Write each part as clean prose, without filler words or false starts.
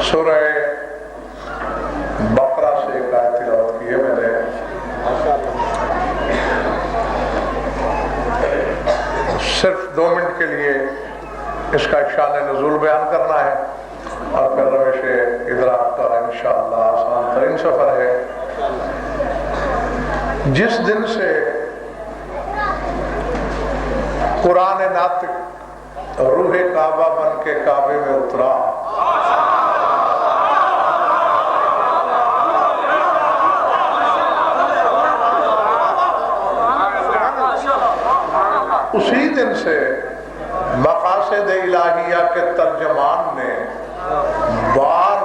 سورہ بقرہ سے ایک آیت تلاوت کی ہے میں نے. صرف 2 منٹ کے لیے اس کا شان نزول بیان کرنا ہے اور پھر روش ادراک کا انشاءاللہ آسان ترین سفر ہے. جس دن سے قرآن ناطق روح کعبہ بن کے کعبے میں اترا، اسی دن سے مقاصد الہیہ کے ترجمان نے بار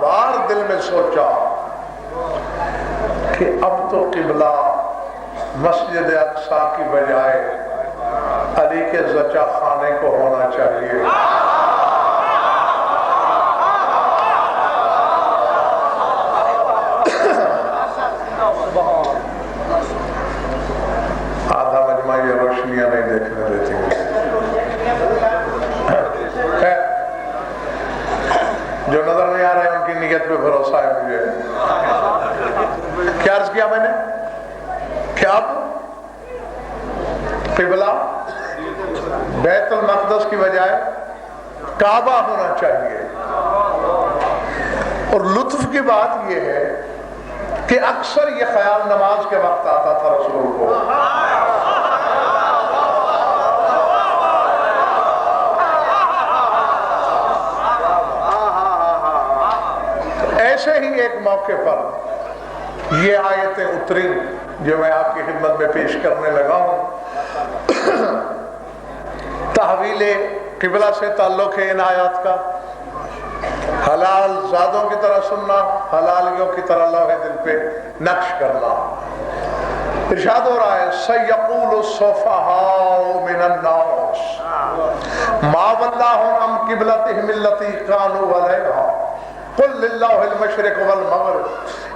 بار دل میں سوچا کہ اب تو قبلہ مسجد اقصی کی بجائے علی کے زچہ خانے کو ہونا چاہیے. آدھا مجمع یہ روشنیاں نہیں دیکھنے دیتی ہیں. جو نظر نہیں آ رہے ہیں ان کی نیت پہ بھروسہ ہے مجھے. کیا عرض کیا میں نے؟ کیا قبلہ بیت المقدس کی بجائے کعبہ ہونا چاہیے. اور لطف کی بات یہ ہے کہ اکثر یہ خیال نماز کے وقت آتا تھا رسول کو. ایسے ہی ایک موقع پر یہ آیتیں اتری جو میں آپ کی خدمت میں پیش کرنے لگا ہوں. تحویل قبلہ سے تعلق ہے ان آیات کا. حلال زادوں کی طرح سننا، حلالیوں کی طرح لوح دل پہ نقش کرنا. ارشاد ہو رہا ہے سَيَقُولُ السُّفَهَاءُ مِنَ النَّاسِ مَا وَلَّاهُمْ عَنْ قِبْلَتِهِمُ الَّتِي كَانُوا عَلَيْهَا قُلْ لِلَّهِ الْمَشْرِقُ وَالْمَغْرِبُ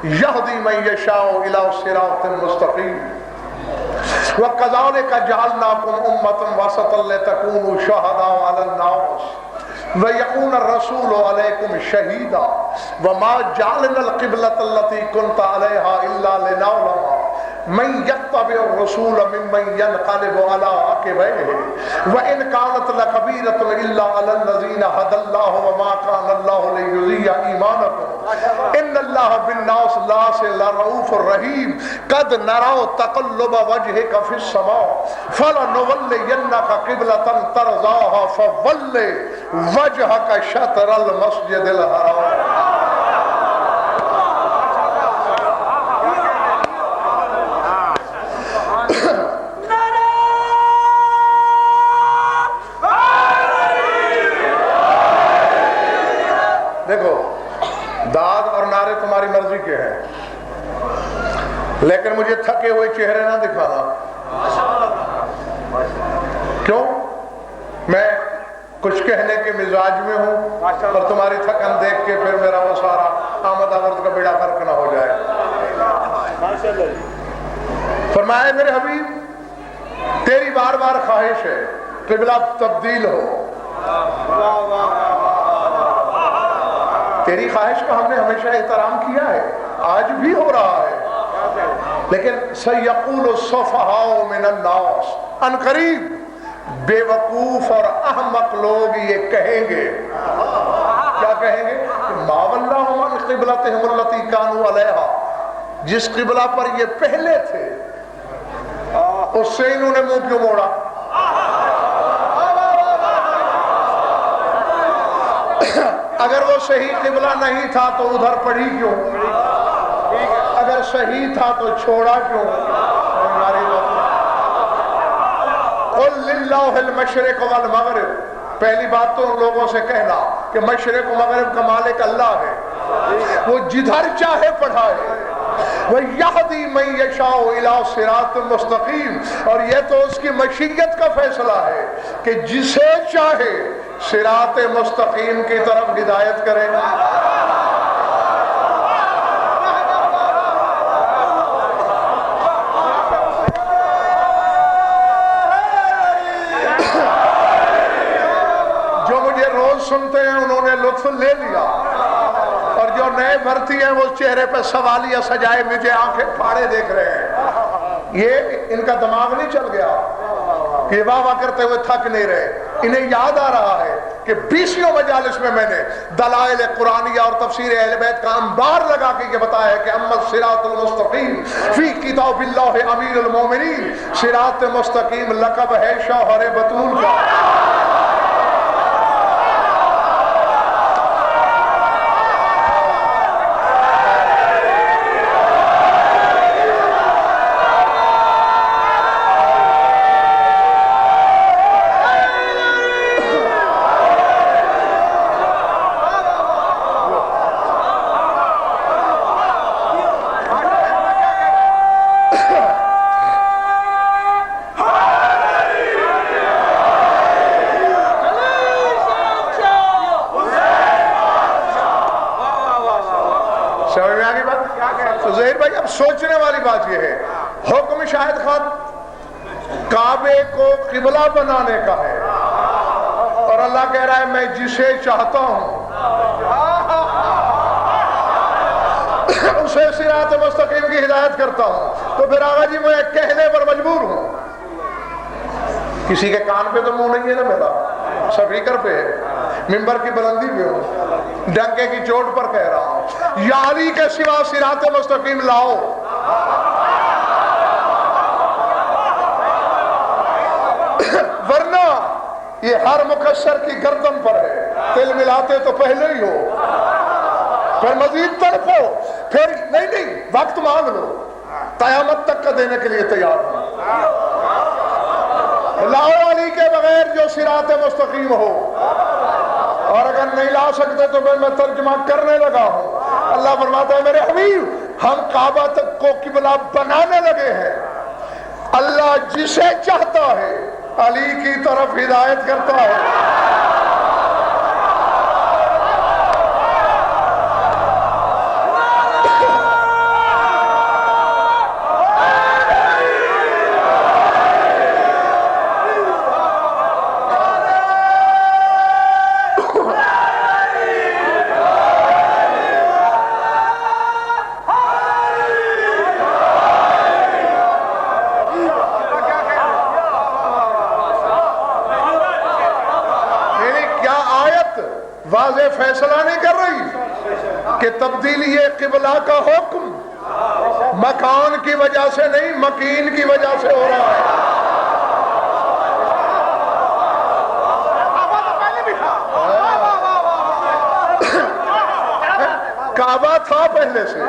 يَهْدِي مَن يَشَاءُ إِلَى صِرَاطٍ مُّسْتَقِيمٍ وَكَذَلِكَ جَعَلْنَاكُمْ أُمَّةً وَسَطًا لِتَكُونُوا شُهَدَاءَ عَلَى النَّاسِ وَيَكُونَ الرَّسُولُ عَلَيْكُمْ شَهِيدًا وَمَا جَعَلْنَا الْقِبْلَةَ الَّتِي كُنْتَ عَلَيْهَا إِلَّا لِنَعْلَمَ مَن يَتَّبِعُ الرَّسُولَ مِمَّن يَنقَلِبُ عَلَى عَقِبَيْهِ وَإِنْ كَانَتْ لَكَبِيرَةٌ إِلَّا عَلَى الَّذِينَ هَدَى اللَّهُ وَمَا كَانَ اللَّهُ لِيُضِيعَ إِيمَانَكُمْ إِنَّ اللَّهَ بِالنَّاسِ لَرَءُوفٌ رَحِيمٌ قَدْ نَرَى تَقَلُّبَ وَجْهِكَ فِي السَّمَاءِ فَلَنُوَلِّيَنَّكَ قِبْلَةً تَرْضَاهَا فَوَلِّ وَجْهَكَ شَطْرَ الْمَسْجِدِ الْحَرَامِ. دیکھو داد اور نعرے تمہاری مرضی کے ہیں لیکن مجھے تھکے ہوئے چہرے نہ دکھانا. کیوں؟ میں کچھ کہنے کے مزاج میں ہوں اور تمہاری تھکن دیکھ کے پھر میرا وہ سارا آمد آورد کا بیڑا غرق نہ ہو جائے. فرمایا میرے حبیب تیری بار بار خواہش ہے قبلہ تبدیل ہو. تیری خواہش کا ہم نے ہمیشہ احترام کیا ہے، آج بھی ہو رہا ہے. لیکن سَيَقُولُ السُّفَهَاءُ مِنَ النَّاسِ ان قریب بے وقوف اور احمق لوگ یہ کہیں گے. کیا کہیں گے؟ مَا وَلَّاهُمْ عَنْ قِبْلَتِهِمُ الَّتِي كَانُوا عَلَيْهَا جس قبلہ پر یہ پہلے تھے اس سے انہوں نے منہ کیوں موڑا. اگر وہ صحیح قبلہ نہیں تھا تو ادھر پڑھی کیوں؟ اگر صحیح تھا تو چھوڑا کیوں؟ قُلْ لِلَّهِ الْمَشْرِقُ وَالْمَغْرِبُ پہلی بات تو ان لوگوں سے کہنا کہ مشرق و مغرب کا مالک اللہ ہے، وہ جدھر چاہے پڑھائے. وَيَهْدِي مَن يَشَاءُ إِلَى صِرَاطٍ مُّسْتَقِيمٍ اور یہ تو اس کی مشیت کا فیصلہ ہے کہ جسے چاہے صراط مستقیم کی طرف ہدایت کرے. جو مجھے روز روز سنتے ہیں انہوں نے لطف لے لیا، اور جو نئے بھرتی ہیں وہ چہرے پہ سوالیہ سجائے مجھے آنکھیں پھاڑے دیکھ رہے ہیں۔ یہ ان کا دماغ نہیں چل گیا کہ واہ واہ کرتے ہوئے تھک نہیں رہے، انہیں یاد آ رہا ہے کہ 20 مجالس میں نے دلائل قرآنیہ اور تفسیر اہل بیت کا انبار لگا کے یہ بتایا ہے کہ اما الصراط المستقیم فی کتاب اللہ امیر المومنین، صراط مستقیم لقب ہے شوہر بطول کا۔ سوچنے والی بات یہ ہے، حکم شاہد خان کعبے کو قبلہ بنانے کا ہے، اور اللہ کہہ رہا ہے میں جسے چاہتا ہوں اسے صراط مستقیم کی ہدایت کرتا ہوں۔ تو پھر آقا جی میں کہنے پر مجبور ہوں، کسی کے کان پہ تو منہ نہیں ہے نا میرا، سپیکر پہ ہے، ممبر کی بلندی پہ ہوں، ڈنکے کی چوٹ پر کہہ رہا ہوں یا علی کے سوا صراط مستقیم لاؤ۔ ورنہ یہ ہر مکسر کی گردن پر ہے، تل ملاتے تو پہلے ہی ہو، پھر مزید تڑپو، پھر نہیں وقت مانگ لو، قیامت تک کا دینے کے لیے تیار ہوں۔ لاؤ علی کے بغیر جو صراط مستقیم ہو، اور اگر نہیں لا سکتے تو میں ترجمہ کرنے لگا ہوں۔ اللہ فرماتا ہے میرے حبیب ہم کعبہ تک کو قبلہ بنانے لگے ہیں، اللہ جسے چاہتا ہے علی کی طرف ہدایت کرتا ہے۔ واضح فیصلہ نہیں کر رہی کہ تبدیلی قبلہ کا حکم مکان کی وجہ سے نہیں مکین کی وجہ سے ہو رہا ہے۔ کعبہ تھا پہلے سے،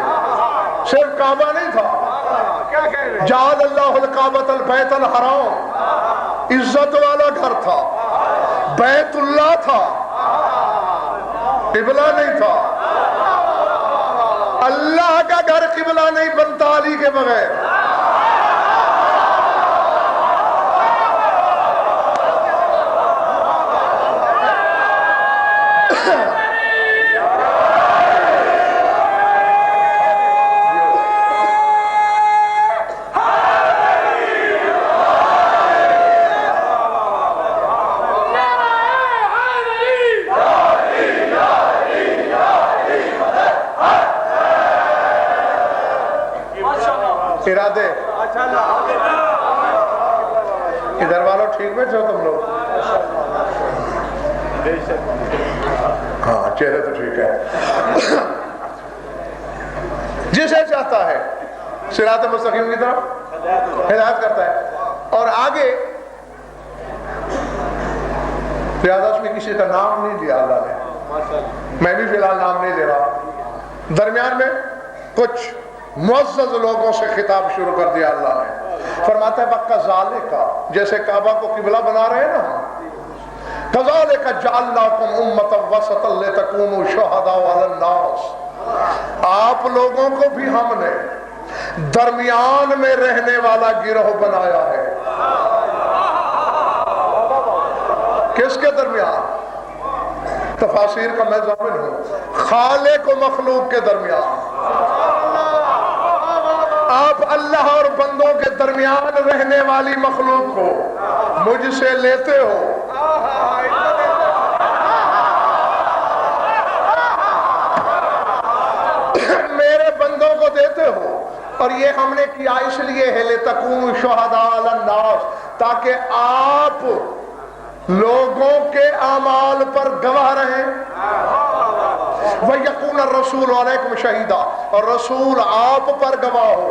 صرف کعبہ نہیں تھا، جعل اللہ الکعبۃ البیت الحرام عزت والا گھر تھا، بیت اللہ تھا، قبلہ نہیں تھا۔ اللہ کا گھر قبلہ نہیں بنتا علی کے بغیر۔ ارادے ادھر والوں ٹھیک بیٹھے ہو تم لوگ؟ ہاں چہرے تو ٹھیک ہے۔ جسے چاہتا ہے صراط مستقیم کی طرف ہدایت کرتا ہے۔ اور آگے لہذا اس میں کسی کا نام نہیں دیا اللہ نے، میں بھی فی الحال نام نہیں دے رہا، درمیان میں کچھ معزز لوگوں سے خطاب شروع کر دیا اللہ نے۔ فرماتا ہے وَكَذَلِكَ جیسے کعبہ کو قبلہ بنا رہے ہیں نا، كَذَلِكَ جَعَلْنَاكُمْ أُمَّةً وَسَطًا لِتَكُونُوا شُهَدَاءَ عَلَى النَّاسِ، آپ لوگوں کو بھی ہم نے درمیان میں رہنے والا گروہ بنایا ہے۔ کس کے درمیان؟ تفاسیر کا میں ضامن ہوں، خالق و مخلوق کے درمیان۔ آپ اللہ اور بندوں کے درمیان رہنے والی مخلوق کو مجھ سے لیتے ہو، میرے بندوں کو دیتے ہو، اور یہ ہم نے کیا اس لیے ہے لِتَكُونُوا شُهَدَاءَ عَلَى النَّاسِ، تاکہ آپ لوگوں کے اعمال پر گواہ رہیں، وَيَكُونَ الرَّسُولُ عَلَيْكُمْ شَهِيدًا، اور رسول آپ پر گواہ ہو۔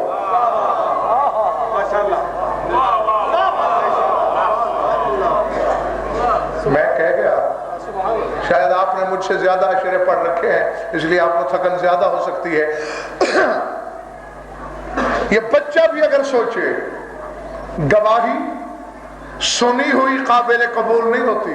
میں کہہ گیا، شاید آپ نے مجھ سے زیادہ اشرے پڑھ رکھے ہیں، اس لیے آپ کو تھکن زیادہ ہو سکتی ہے۔ یہ بچہ بھی اگر سوچے، گواہی سنی ہوئی قابل قبول نہیں ہوتی،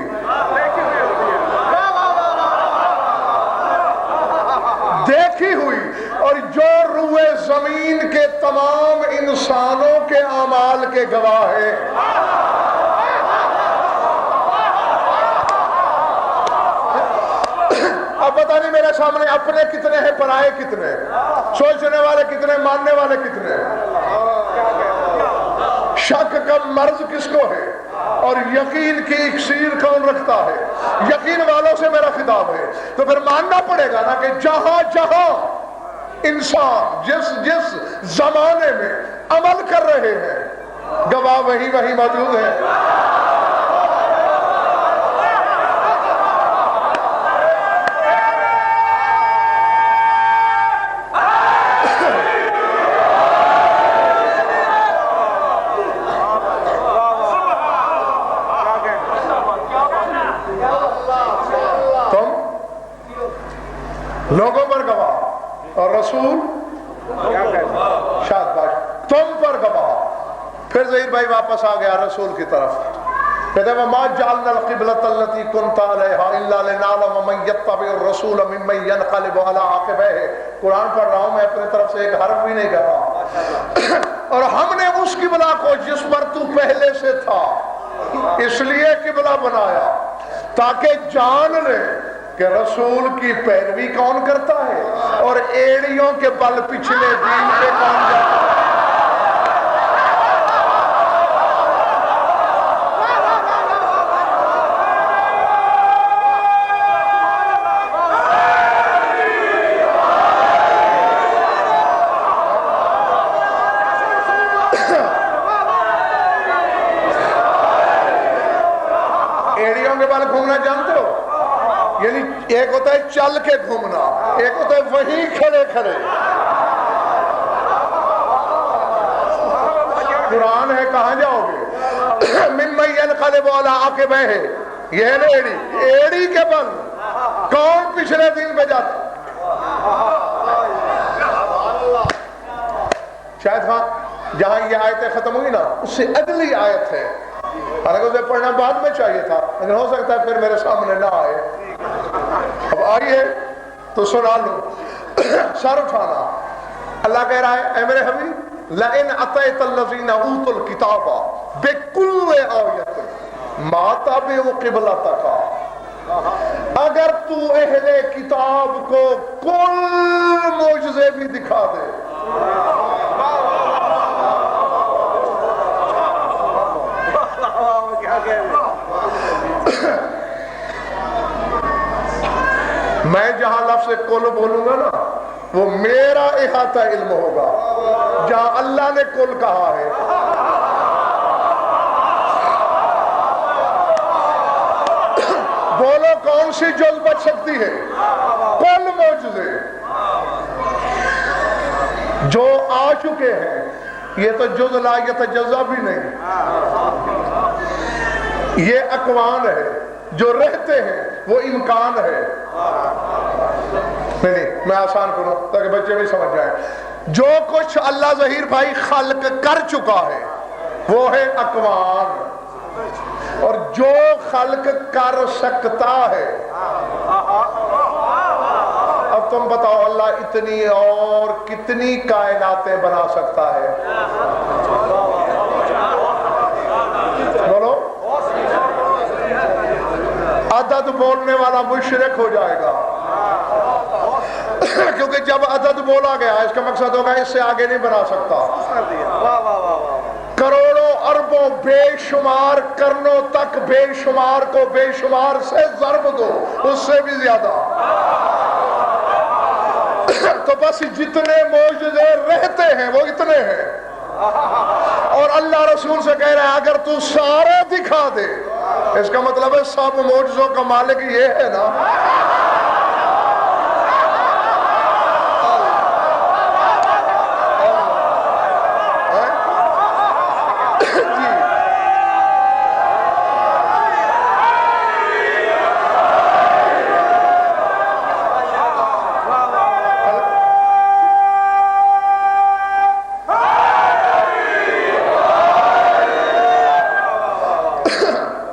دیکھی ہوئی، اور جو روئے زمین کے تمام انسانوں کے اعمال کے گواہ ہیں۔ اب پتہ نہیں میرے سامنے اپنے کتنے ہیں، پرائے کتنے، سوچنے والے کتنے، ماننے والے کتنے، شک کا مرض کس کو ہے، اور یقین کی اکسیر کون رکھتا ہے؟ یقین والوں سے میرا خطاب ہے۔ تو پھر ماننا پڑے گا نا کہ جہاں جہاں انسان جس زمانے میں عمل کر رہے ہیں، گواہ وہی موجود ہے۔ لوگوں پر گواہ، اور رسول شاد باش تم پر گواہ۔ پھر ظہیر بھائی واپس آ گیا رسول کی طرف، کہتے ہیں وَمَا جَعَلْنَا الْقِبْلَةَ الَّتِي كُنْتَ عَلَيْهَا إِلَّا لِنَعْلَمَ مَنْ يَتَّبِعُ الرَّسُولَ مِمَّنْ يَنْقَلِبُ عَلَىٰ عَقِبَيْهِ۔ قرآن پڑھ رہا ہوں میں، اپنے طرف سے ایک حرف بھی نہیں کہہ رہا۔ اور ہم نے اس قبلہ کو جس پر تو پہلے سے تھا اس لیے قبلہ بنایا تاکہ جان لے کہ رسول کی پیروی کون کرتا ہے، اور ایڑیوں کے بل پچھلے دین پہ کون جاتا ہے۔ ایڑیوں کے بل گھومنا جانتے ہو؟ یعنی ایک ہوتا ہے چل کے گھومنا، ایک ہوتا ہے وہیں کھڑے کھڑے۔ قرآن ہے کہاں جاؤ گے؟ مِمَّن يَنْقَلِبُ عَلَىٰ عَقِبَيْهِ، یہ ہے نا ایڑی کے بل، کون پچھلے دن پہ جاتا؟ شاید ہاں جہاں یہ آیتیں ختم ہوئی نا اس سے اگلی آیت ہے، حالانکہ اسے پڑھنا بعد میں چاہیے تھا، لیکن ہو سکتا ہے پھر میرے سامنے نہ آئے۔ اب آئیے تو سنا لو، سر اٹھانا۔ اللہ کہہ رہا ہے اے میرے حبیب لَإِنْ أَطَعْتَ الَّذِينَ أُوتُوا الْكِتَابَ بِكُلِّ آیَةٍ مَا تَبِعُوا قِبْلَتَكَ، اگر تو اہل کتاب کو کل معجزے بھی دکھا دے، میں جہاں لفظ کل بولوں گا نا وہ میرا احاطہ علم ہوگا، جہاں اللہ نے کل کہا ہے۔ بولو کون سی جز بچ سکتی ہے؟ کل معجزے جو آ چکے ہیں، یہ تو جز لا یتجزا بھی نہیں، یہ اقوان ہے، جو رہتے ہیں وہ امکان ہے۔ نہیں میں آسان کروں تاکہ بچے بھی سمجھ جائیں۔ جو کچھ اللہ ظہیر بھائی خلق کر چکا ہے وہ ہے اقوان، اور جو خلق کر سکتا ہے، اب تم بتاؤ اللہ اتنی اور کتنی کائناتیں بنا سکتا ہے؟ بولو، عدد بولنے والا مشرک ہو جائے گا، کیونکہ جب عدد بولا گیا اس کا مقصد ہوگا اس سے آگے نہیں بنا سکتا۔ کروڑوں اربوں بے شمار کرنوں تک بے شمار کو بے شمار سے ضرب دو، اس سے بھی زیادہ۔ تو بس جتنے معجزے رہتے ہیں وہ اتنے ہیں، اور اللہ رسول سے کہہ رہا ہے اگر تو سارے دکھا دے، اس کا مطلب ہے سب معجزوں کا مالک یہ ہے نا۔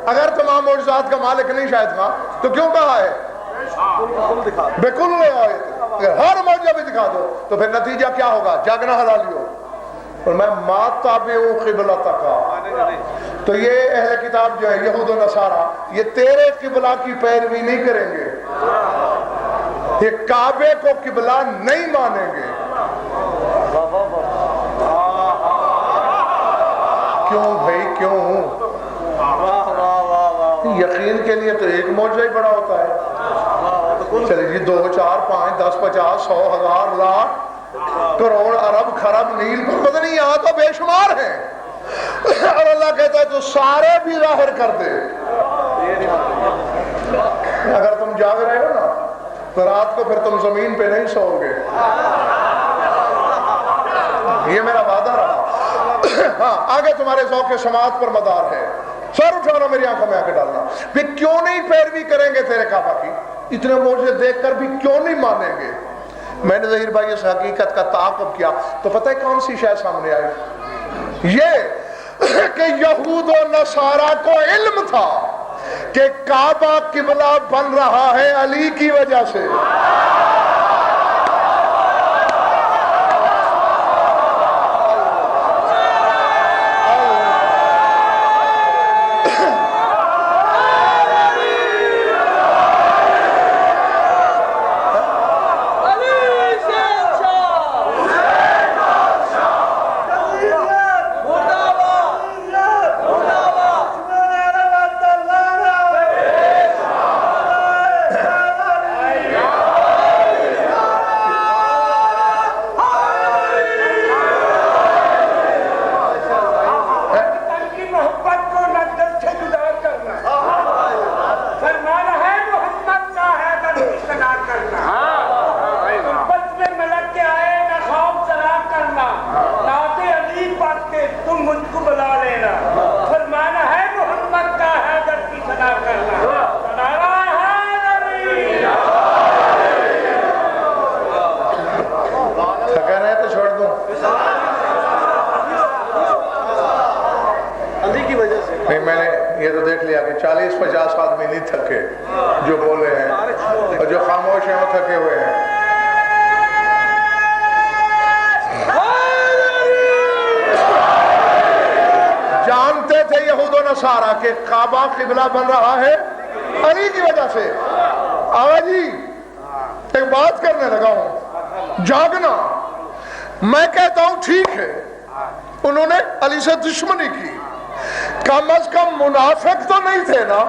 اگر تمام معجزات کا مالک نہیں شاید تھا تو کیوں کہا ہے بِكُلِّ آیَةٍ، اگر ہر معجزہ بھی دکھا دو تو پھر نتیجہ کیا ہوگا؟ جاگنا حلالی ہو۔ اور میں مَا تَابِعُوا قِبْلَتَكَ، تو یہ اہل کتاب جو ہے یہود و نصارہ یہ تیرے قبلہ کی پیروی نہیں کریں گے، یہ کعبے کو قبلہ نہیں مانیں گے۔ کیوں بھائی کیوں؟ یقین کے لیے تو ایک معجزہ ہی بڑا ہوتا ہے۔ چلے جی 2 4 5 10 50 100 1000 لاکھ کروڑ ارب خرب نیل پتہ نہیں، یہاں تو بے شمار ہیں، اور اللہ کہتا ہے تو سارے بھی ظاہر کر دے۔ اگر تم جاگ رہے ہو نا تو رات کو پھر تم زمین پہ نہیں سو گے، یہ میرا وعدہ رہا۔ ہاں آگے تمہارے ذوق سماعت پر مدار ہے، سر اٹھانا میری آنکھوں میں آ کے ڈالنا۔ پھر کیوں نہیں پیروی کریں گے تیرے کعبہ کی؟ اتنے معجزے دیکھ کر بھی کیوں نہیں مانیں گے؟ میں نے ظہیر بھائی اس حقیقت کا تعاقب کیا تو پتہ ہے کون سی شے سامنے آئی؟ یہ کہ یہود و نصارہ کو علم تھا کہ کعبہ قبلہ بن رہا ہے علی کی وجہ سے۔ میں نے یہ تو دیکھ لیا کہ 40-50 آدمی نہیں تھکے جو بولے ہیں، اور جو خاموش ہیں وہ تھکے ہوئے ہیں۔ جانتے تھے یہود و نصارہ کہ کعبہ قبلہ بن رہا ہے علی کی وجہ سے۔ آقا جی ایک بات کرنے لگا ہوں، جاگنا۔ میں کہتا ہوں ٹھیک ہے انہوں نے علی سے دشمنی کی، کم از کم منافق تو نہیں تھے نا۔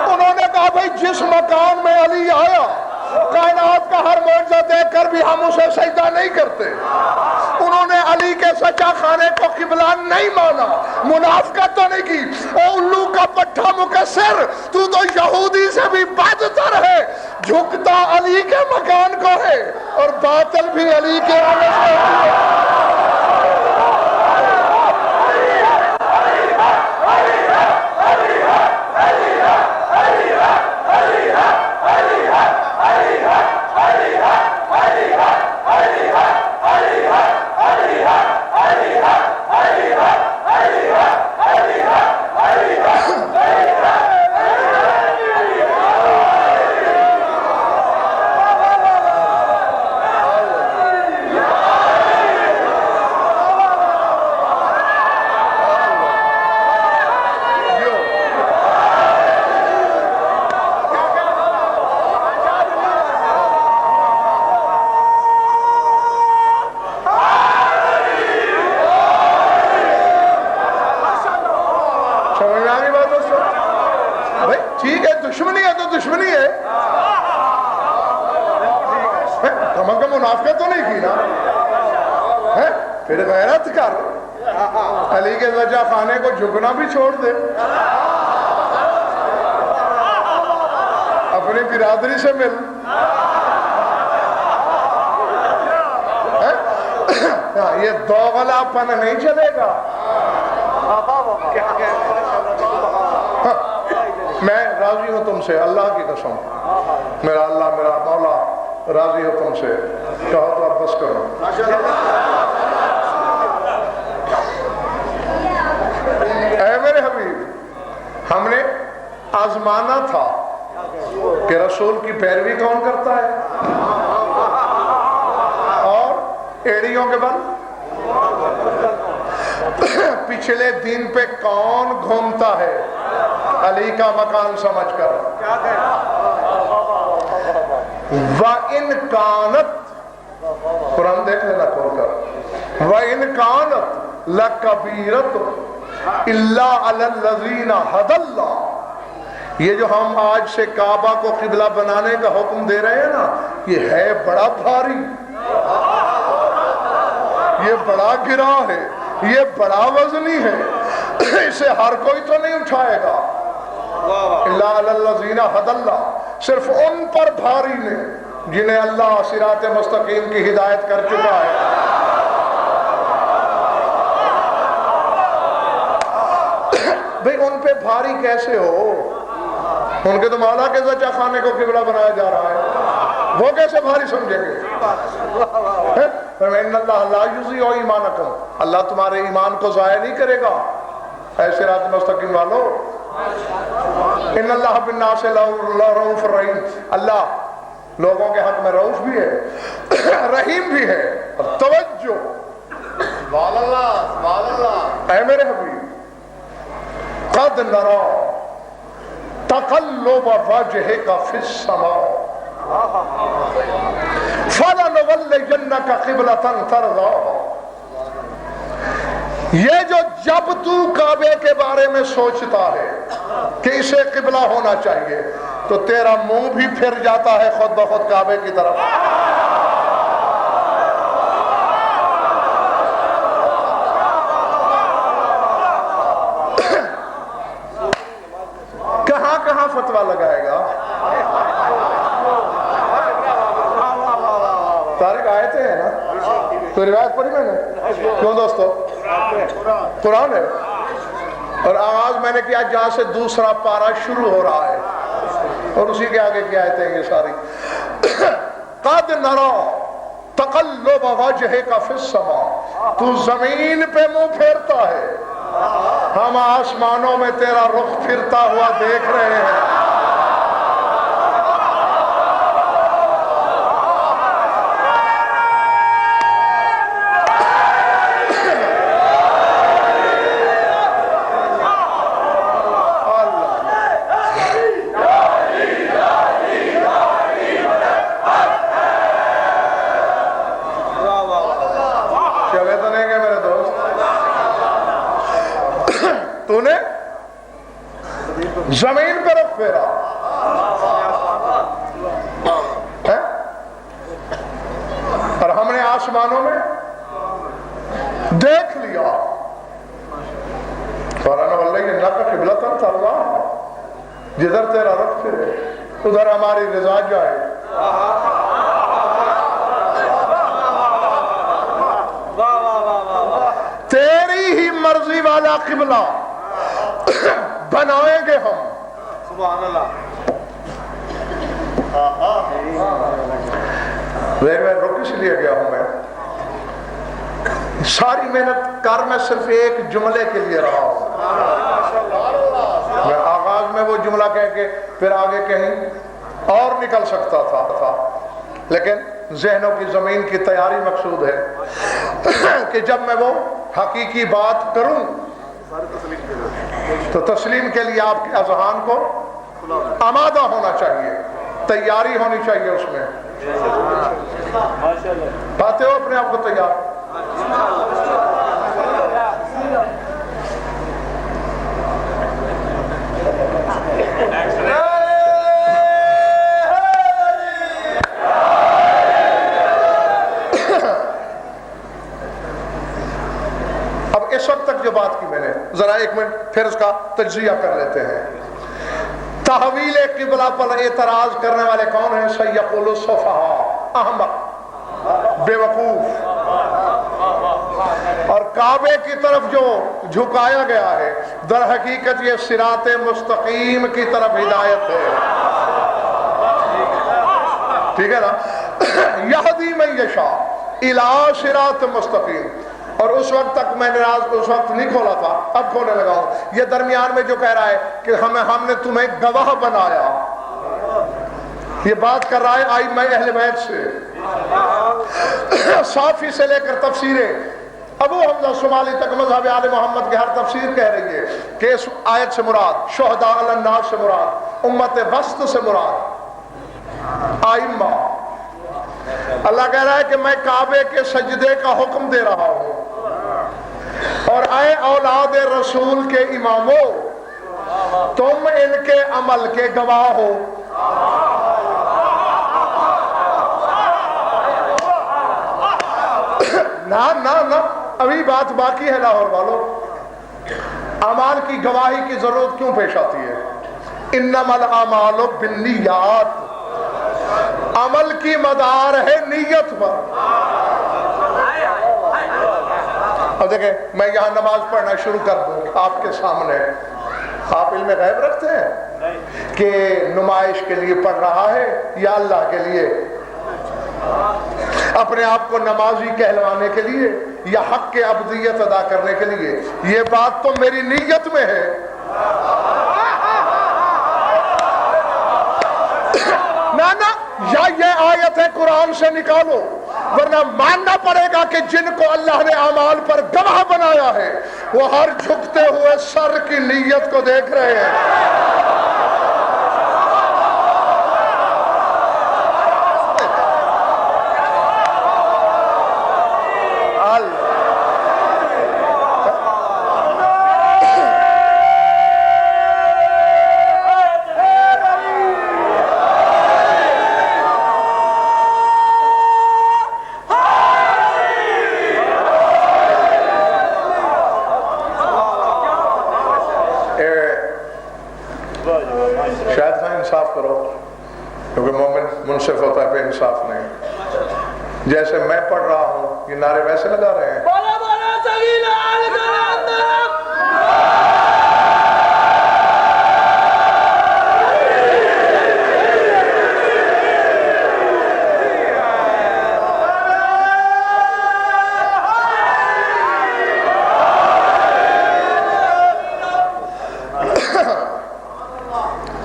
انہوں نے کہا بھائی جس مکان میں علی آیا کائنات کا ہر معجزہ دیکھ کر بھی ہم اسے سجدہ نہیں کرتے۔ انہوں نے علی کے سچا خانے کو قبلہ نہیں مانا، منافقت تو نہیں کی۔ او الو کا پٹھا مکسر، تو یہودی سے بھی بدتر ہے، جھکتا علی کے مکان کو ہے اور باطل بھی علی کے آنے سے ہے۔ دشمنی ہے؟ کم از کم منافقت تو نہیں کی نا؟ پھر غیرت کر، علی کے وجہ خانے کو جھکنا بھی چھوڑ دے، اپنی برادری سے مل۔ یہ دوغلا پن نہیں چلے گا۔ میں راضی ہوں تم سے، اللہ کی قسم، میرا اللہ میرا مولا راضی ہو تم سے، کہو تو اب بس کرو۔ اے میرے حبیب، ہم نے آزمانا تھا کہ رسول کی پیروی کون کرتا ہے اور ایڑیوں کے بل پچھلے دین پہ کون گھومتا ہے علی کا مکان سمجھ کر۔ وَإِنْ كَانَتْ، قرآن دیکھ لینا کھول کر، وَإِنْ كَانَتْ لَكَبِيرَةٌ إِلَّا عَلَى الَّذِينَ هَدَى اللَّهُ، یہ جو ہم آج سے کعبہ کو قبلہ بنانے کا حکم دے رہے ہیں نا، یہ ہے بڑا بھاری، یہ بڑا گرا ہے، یہ بڑا وزنی ہے، اسے ہر کوئی تو نہیں اٹھائے گا۔ اِلَّا عَلَى الَّذِينَ هَدَى اللَّهُ، صرف ان پر بھاری نے جنہیں اللہ صراط مستقیم کی ہدایت کر چکا ہے۔ بھئی ان پہ بھاری کیسے ہو؟ ان کے تو مولا کے زچہ خانے کو قبلہ بنایا جا رہا ہے، وہ کیسے بھاری سمجھیں گے؟ فَإِنَّ اللَّهَ لَا يُضِيعُ إِيمَانَكُمْ، اللہ تمہارے ایمان کو ضائع نہیں کرے گا۔ اے صراط مستقیم والو، ان اللہ بالناس لرؤوف رحیم، اللہ لوگوں کے حق میں رؤوف بھی ہے، رحیم بھی ہے۔ توجہ، سبحان اللہ سبحان اللہ۔ اے میرے حبیب، قد نرا تقلب وجهك في السماء فلنولینک قبلۃ ترضاها، یہ جو جب تو کعبے کے بارے میں سوچتا ہے کہ اسے قبلہ ہونا چاہیے تو تیرا منہ بھی پھر جاتا ہے خود بخود کعبے کی طرف۔ کہاں کہاں فتویٰ لگائے گا؟ طارق آیتیں ہیں نا، تو روایت پڑھی میں نے، کیوں دوستو؟ قرآن ہے، اور آغاز میں نے کیا جہاں سے دوسرا پارہ شروع ہو رہا ہے، اور اسی کے آگے کیا آیتیں ہیں یہ ساری۔ قد نرا تقلب وجهك في السماء، تو زمین پہ منہ پھیرتا ہے، ہم آسمانوں میں تیرا رخ پھرتا ہوا دیکھ رہے ہیں۔ تو نے زمین پر رخ پھیرا، اور ہم نے آسمانوں میں دیکھ لیا۔ فَلَنُوَلِّيَنَّكَ قِبْلَةً تَرْضَاهَا، جدھر تیرا رخ پھرے ادھر ہماری رضا جائے۔ تیری ہی مرضی والا قبلہ بنائیں گے ہم۔ سبحان اللہ۔ میں رک اس لیے گیا ہوں، میں ساری محنت کر میں صرف ایک جملے کے لیے رہا ہوں۔ میں آغاز میں وہ جملہ کہہ کے پھر آگے کہیں اور نکل سکتا تھا، لیکن ذہنوں کی زمین کی تیاری مقصود ہے کہ جب میں وہ حقیقی بات کروں تو تسلیم کے لیے آپ کے اذہان کو آمادہ ہونا چاہیے، تیاری ہونی چاہیے اس میں۔ پاتے ہو اپنے آپ کو تیار؟ اب اس وقت تک جو بات کی میں نے، ذرا ایک منٹ پھر اس کا تجزیہ کر لیتے ہیں۔ تحویل قبلہ پر اعتراض کرنے والے کون ہیں؟ سیقول السفہاء، احمق، بے وقوف۔ اور کعبے کی طرف جو جھکایا گیا ہے در حقیقت یہ صراط مستقیم کی طرف ہدایت ہے، ٹھیک ہے نا؟ یہدی من یشاء الی صراط مستقیم۔ اور اس وقت تک میں نے راز اس وقت نہیں کھولا تھا، اب کھولنے لگا ہوں۔ یہ درمیان میں جو کہہ رہا ہے کہ ہم نے تمہیں گواہ بنایا، یہ بات کر رہا ہے ائمہ اہل بیت سے، صافی سے لے کر تفسیریں ابو حمزہ شمالی تک مذہب آل محمد کی ہر تفسیر کہہ رہی ہے کہ اس آیت سے مراد شہداء علی الناس سے مراد امت وسط سے مراد ائمہ۔ اللہ کہہ رہا ہے کہ میں کعبے کے سجدے کا حکم دے رہا ہوں، اور اے اولاد رسول کے اماموں تم ان کے عمل کے گواہ ہو۔ نہ ابھی بات باقی ہے لاہور والوں۔ اعمال کی گواہی کی ضرورت کیوں پیش آتی ہے؟ انما الاعمال بالنیات، عمل کی مدار ہے نیت پر۔ اب دیکھیں میں یہاں نماز پڑھنا شروع کر دوں آپ کے سامنے، آپ علم غیب رکھتے ہیں کہ نمائش کے لیے پڑھ رہا ہے یا اللہ کے لیے، اپنے آپ کو نمازی کہلوانے کے لیے یا حق کے عبدیت ادا کرنے کے لیے؟ یہ بات تو میری نیت میں ہے۔ نہ یا یہ آیت ہے قرآن سے نکالو، ورنہ ماننا پڑے گا کہ جن کو اللہ نے اعمال پر گواہ بنایا ہے وہ ہر جھکتے ہوئے سر کی نیت کو دیکھ رہے ہیں۔ منصف ہوتا ہے، بے انصاف نہیں۔ جیسے میں پڑھ رہا ہوں یہ نعرے ویسے لگا رہے ہیں۔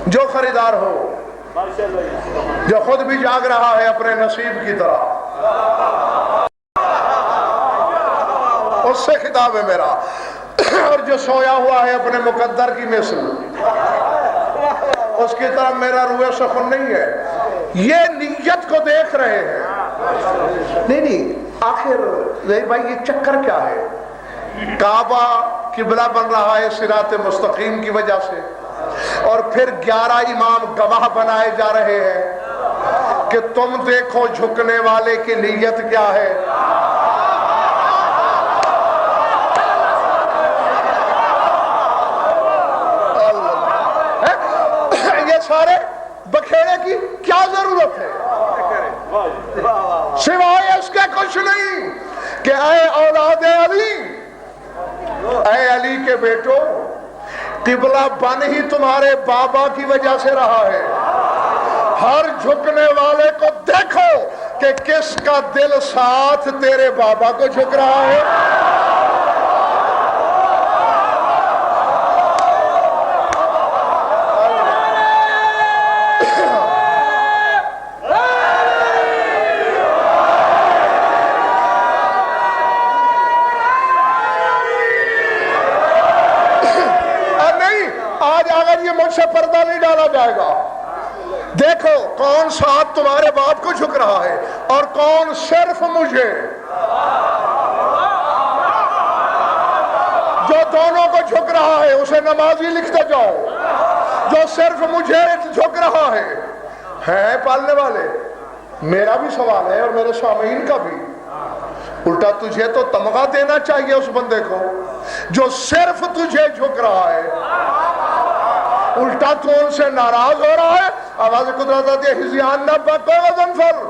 جو خریدار ہو، جو خود بھی جاگ رہا ہے اپنے نصیب کی طرح، اس سے خطاب ہے میرا، اور جو سویا ہوا ہے اپنے مقدر کی مثل، اس کی طرح میرا روح سخن نہیں ہے۔ یہ نیت کو دیکھ رہے ہیں۔ نہیں آخر بھائی یہ چکر کیا ہے؟ کعبہ قبلہ بن رہا ہے صراط مستقیم کی وجہ سے، اور پھر 11 امام گواہ بنائے جا رہے ہیں کہ تم دیکھو جھکنے والے کی نیت کیا ہے۔ یہ سارے بکھیڑے کی کیا ضرورت ہے؟ سوائے اس کے کچھ نہیں کہ اے اولاد علی، اے علی کے بیٹو، قبلہ بن ہی تمہارے بابا کی وجہ سے رہا ہے۔ ہر جھکنے والے کو دیکھو کہ کس کا دل ساتھ تیرے بابا کو جھک رہا ہے۔ سے پردہ نہیں ڈالا جائے گا۔ دیکھو کون ساتھ تمہارے باپ کو جھک رہا ہے اور کون صرف مجھے۔ جو دونوں کو جھک رہا ہے اسے نمازی لکھتے جاؤ، جو صرف مجھے جھک رہا ہے پالنے والے۔ میرا بھی سوال ہے اور میرے سامعین کا بھی، الٹا تجھے تو تمغہ دینا چاہیے اس بندے کو جو صرف تجھے جھک رہا ہے، الٹا تو ان سے ناراض ہو رہا ہے۔ آواز قدرت آتی ہے ہزیان نہ بکو غضنفر،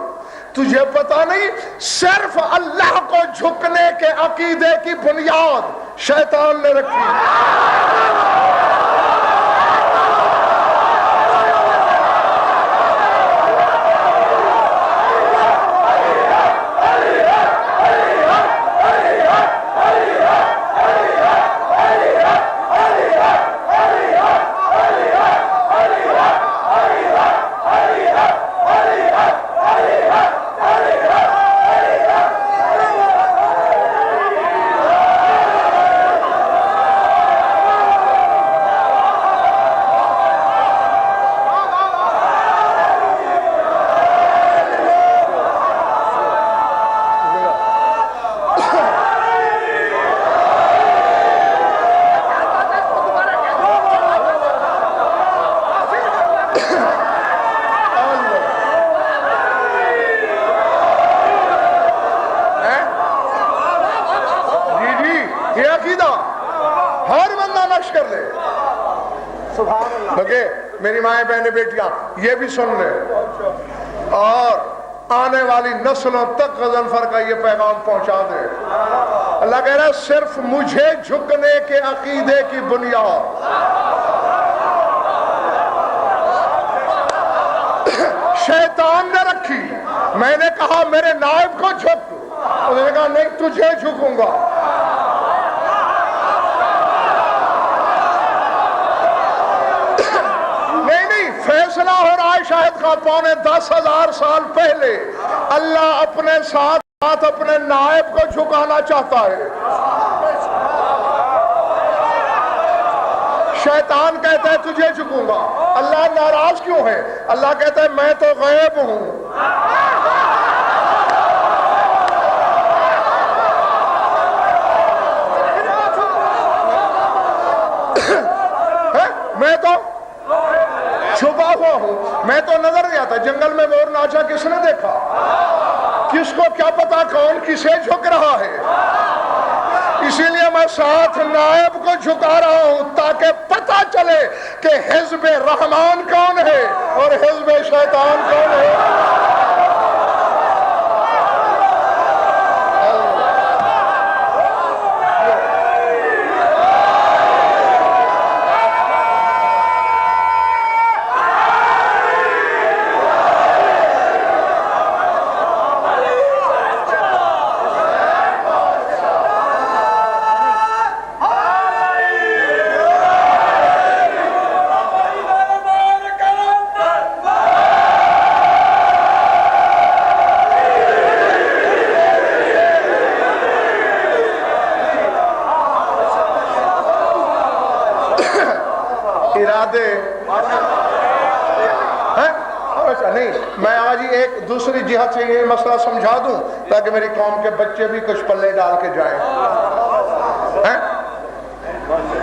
تجھے پتا نہیں صرف اللہ کو جھکنے کے عقیدے کی بنیاد شیطان نے رکھی۔ میری مائیں بہنیں بیٹیاں یہ بھی سن لے اور آنے والی نسلوں تک غضنفر کا یہ پیغام پہنچا دے۔ اللہ کہہ رہا ہے صرف مجھے جھکنے کے عقیدے کی بنیاد شیطان نے رکھی۔ میں نے کہا میرے نائب کو جھک، اس نے کہا نہیں تجھے جھکوں گا۔ فیصلہ ہو رہا ہے شاہد خان، پونے 10,000 سال پہلے اللہ اپنے ساتھ اپنے نائب کو جھکانا چاہتا ہے۔ شیطان کہتا ہے تجھے جھکوں گا۔ اللہ ناراض کیوں ہے؟ اللہ کہتا ہے میں تو غیب ہوں، میں تو چھپا ہوا ہوں، میں تو نظر نہیں آتا۔ جنگل میں مور ناچا کس نے دیکھا؟ کس کو کیا پتا کون کسے جھک رہا ہے؟ اسی لیے میں ساتھ نائب کو جھکا رہا ہوں تاکہ پتہ چلے کہ حزب رحمان کون ہے اور حزب شیطان کون ہے۔ نہیں میں آج ہی ایک دوسری جہت سے یہ مسئلہ سمجھا دوں تاکہ میری قوم کے بچے بھی کچھ پلے ڈال کے جائیں۔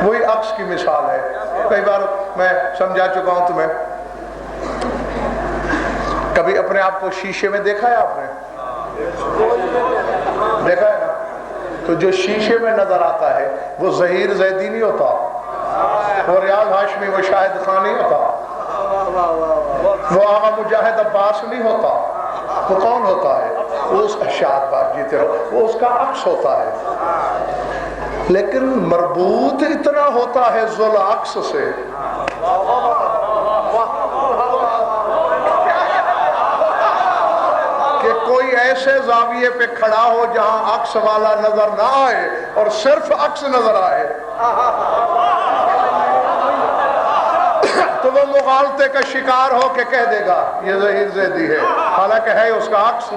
وہی عکس کی مثال ہے، کئی بار میں سمجھا چکا ہوں تمہیں۔ کبھی اپنے آپ کو شیشے میں دیکھا ہے آپ نے؟ دیکھا ہے نا؟ تو جو شیشے میں نظر آتا ہے وہ ظہیر زیدی نہیں ہوتا، وہ ریاض ہاشمی، وہ شاہد خان نہیں ہوتا، وہ آغا مجاہد عباس نہیں ہوتا۔ وہ کون ہوتا ہے؟ وہ اس اشاعت بات جیتے ہو، وہ اس کا عکس ہوتا ہے، لیکن مربوط اتنا ہوتا ہے ذل عکس سے کہ کوئی ایسے زاویے پہ کھڑا ہو جہاں عکس والا نظر نہ آئے اور صرف عکس نظر آئے تو وہ مغالطے کا شکار ہو کے کہہ دے گا یہ ظہیر زیدی ہے، حالانکہ ہے اس کا عکس۔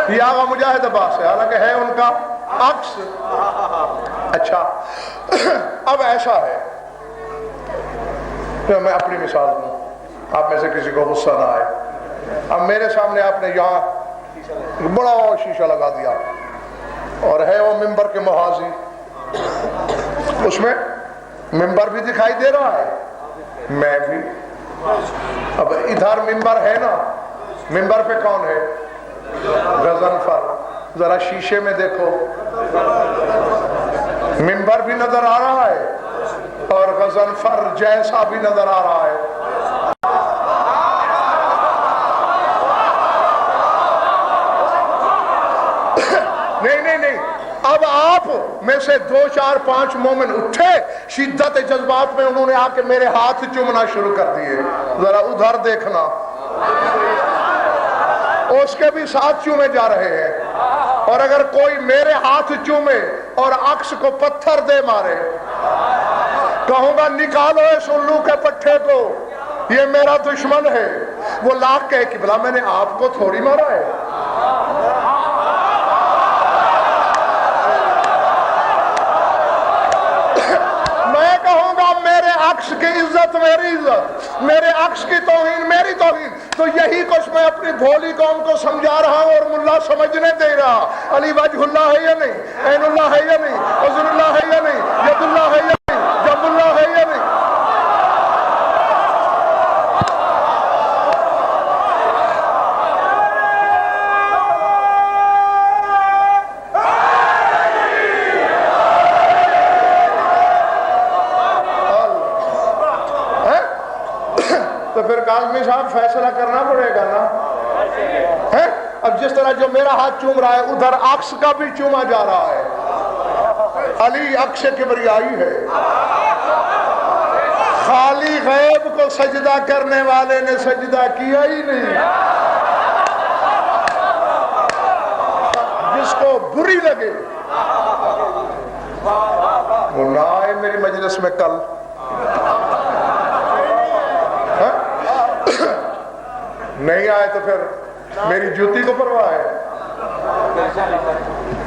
یہ آغا مجاہد عباس ہے، حالانکہ ہے ان کا عکس۔ اچھا اب ایسا ہے کہ میں اپنی مثال دوں، آپ میں سے کسی کو غصہ نہ آئے۔ اب میرے سامنے آپ نے یہاں بڑا شیشہ لگا دیا اور ہے وہ ممبر کے محاذی، اس میں ممبر بھی دکھائی دے رہا ہے، میں بھی۔ اب ادھر ممبر ہے نا، ممبر پہ کون ہے؟ غضنفر، ذرا شیشے میں دیکھو، منبر بھی نظر آ رہا ہے اور غضنفر جیسا بھی نظر آ رہا ہے. نہیں، اب آپ میں سے 2 4 5 مومن اٹھے، شدت جذبات میں انہوں نے آ کے میرے ہاتھ چومنا شروع کر دیے. ذرا ادھر دیکھنا، اس کے بھی ساتھ چومے جا رہے ہیں. اور اگر کوئی میرے ہاتھ چومے اور عکس کو پتھر دے مارے، کہوں گا نکالو اس الو کے پٹھے کو، یہ میرا دشمن ہے. وہ لاکھ کہے کہ بلا میں نے آپ کو تھوڑی مارا ہے. میں کہوں گا میرے عکس کی عزت میری عزت، میرے عکس کی توہین میری توہین. تو یہی کچھ میں اپنی بھولی قوم کو سمجھا رہا ہوں اور ملا سمجھنے دے رہا. علی وجہ اللہ ہے یا نہیں، عین اللہ ہے یا نہیں، عذر اللہ ہے یا نہیں، ید اللہ ہے یا نہیں، جب اللہ ہے یا نہیں. تو پھر کاظمی صاحب فیصلہ کرنا پڑے گا نا. اب جس طرح جو میرا ہاتھ چوم رہا ہے ادھر عکس کا بھی چوما جا رہا ہے. علی عکس کبریائی ہے. خالی غیب کو سجدہ کرنے والے نے سجدہ کیا ہی نہیں. جس کو بری لگے وہ نہ آئے میری مجلس میں کل. نہیں آئے تو پھر میری جوتی کو پرواہ ہے.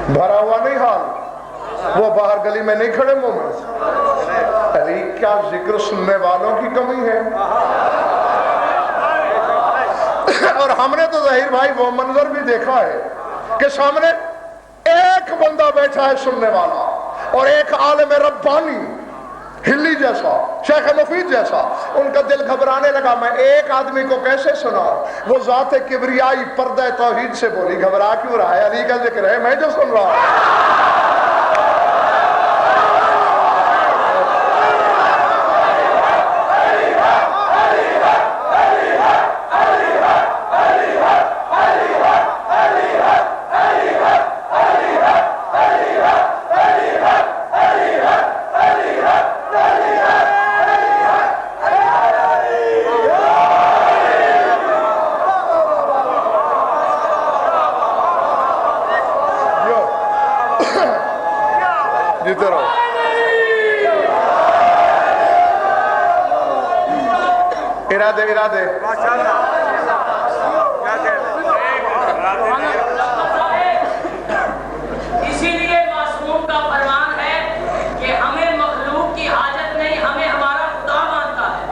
بھرا ہوا نہیں حال، وہ باہر گلی میں نہیں کھڑے مومن. علی کیا ذکر سننے والوں کی کمی ہے. اور ہم نے تو ظاہر بھائی وہ منظر بھی دیکھا ہے کہ سامنے ایک بندہ بیٹھا ہے سننے والا اور ایک عالم ربانی ہلی جیسا، شیخ مفید جیسا. ان کا دل گھبرانے لگا میں ایک آدمی کو کیسے سنا. وہ ذات کبریائی پردہ توحید سے بولی گھبرا کیوں رہا ہے، علی کا ذکر ہے میں جو سن رہا ہوں. جیتے رہو. ارادے اسی لیے معصوم کا فرمان ہے کہ ہمیں مخلوق کی حاجت نہیں، ہمیں ہمارا خدا مانتا ہے.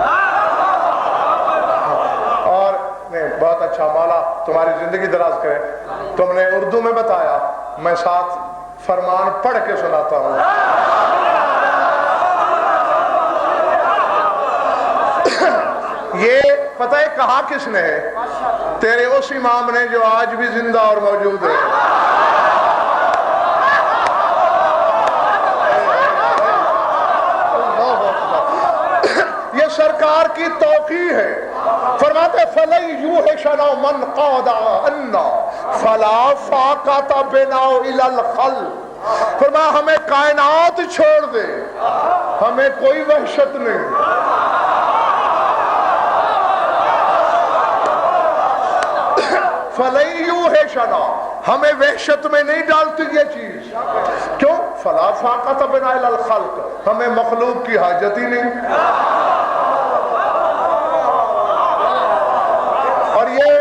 اور بہت اچھا، مولا تمہاری زندگی دراز کرے. تم نے اردو میں بتایا، میں ساتھ فرمان پڑھ کے سناتا ہوں. یہ پتہ ہے کہا کس نے ہے؟ تیرے اس امام نے جو آج بھی زندہ اور موجود ہے. یہ سرکار کی توقیع ہے. فرماتے فَلَن يُوحِشَنَا مَنْ قَادَ عَنَّا فَلَا فَاقَةَ بِنَا إِلَى الْخَلْقِ. فرمایا ہمیں کائنات چھوڑ دے، ہمیں کوئی وحشت نہیں. فَلَن يُوحِشَنَا، ہمیں وحشت میں نہیں ڈالتی یہ چیز. کیوں؟ فَلَا فَاقَةَ بِنَا إِلَى الْخَلْقِ، ہمیں مخلوق کی حاجت ہی نہیں. اور یہ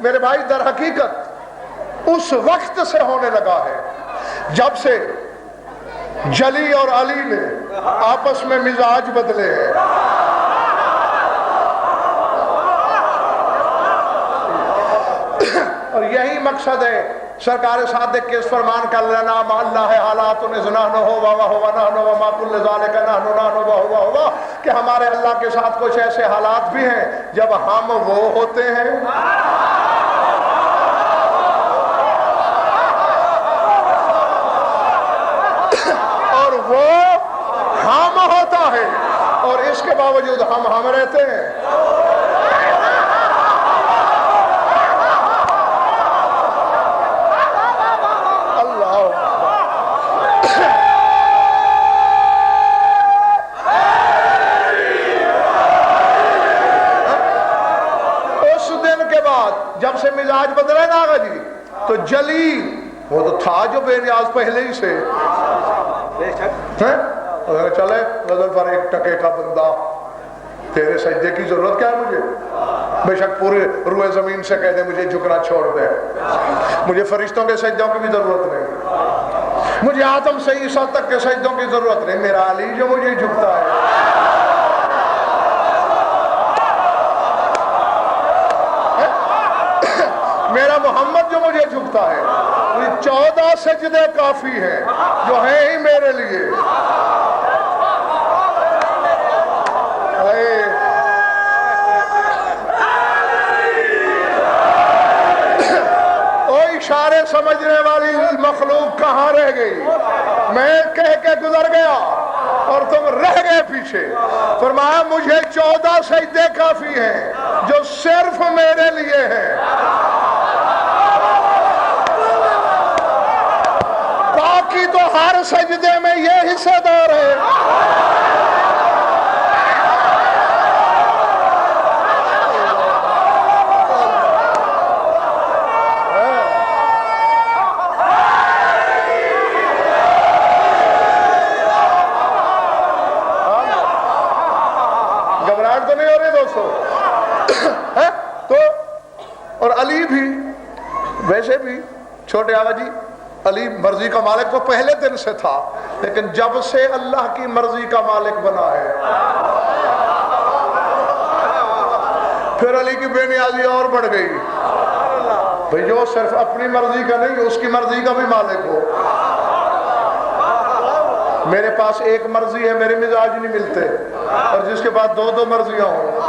میرے بھائی در حقیقت اس وقت سے ہونے لگا ہے جب سے جلی اور علی نے آپس میں مزاج بدلے ہیں. اور یہی مقصد ہے سرکار صادق کے اس فرمان کا لنا ما اللہ حالات نزنہ ہو وما ہوا نحن وما کل ذالک نحن نحن وہوا ہوا، کہ ہمارے اللہ کے ساتھ کچھ ایسے حالات بھی ہیں جب ہم وہ ہوتے ہیں باوجود ہم رہتے ہیں. جب سے مزاج بدلا نا آقا جی تو جلی وہ تو تھا جو بے نیاز پہلے ہی سے چلے نظر پر ایک ٹکے کا بندہ تیرے سجدے کی ضرورت کیا ہے مجھے بے شک پورے روئے زمین سے کہہ دے مجھے جھکنا چھوڑ دے مجھے فرشتوں کے سجدوں کی بھی ضرورت نہیں مجھے آدم سے عیسیٰ تک کے سجدوں کی ضرورت نہیں میرا علی جو مجھے جھکتا ہے میرا محمد جو مجھے جھکتا ہے 14 سجدے کافی ہیں جو ہیں ہی میرے لیے او اشارے سمجھنے والی مخلوق کہاں رہ گئی میں کہہ کے گزر گیا اور تم رہ گئے پیچھے فرمایا مجھے 14 سجدے کافی ہیں جو صرف میرے لیے ہیں باقی تو ہر سجدے میں یہ حصہ دار ہے گھبراہٹ تو نہیں ہو رہی دوستو تو اور علی بھی ویسے بھی چھوٹے آقا جی علی مرضی کا مالک تو پہلے دن سے تھا لیکن جب سے اللہ کی مرضی کا مالک بنا ہے پھر علی کی بے نیازی اور بڑھ گئی بھئی جو صرف اپنی مرضی کا نہیں اس کی مرضی کا بھی مالک ہو میرے پاس ایک مرضی ہے میرے مزاج نہیں ملتے اور جس کے پاس دو مرضیاں ہوں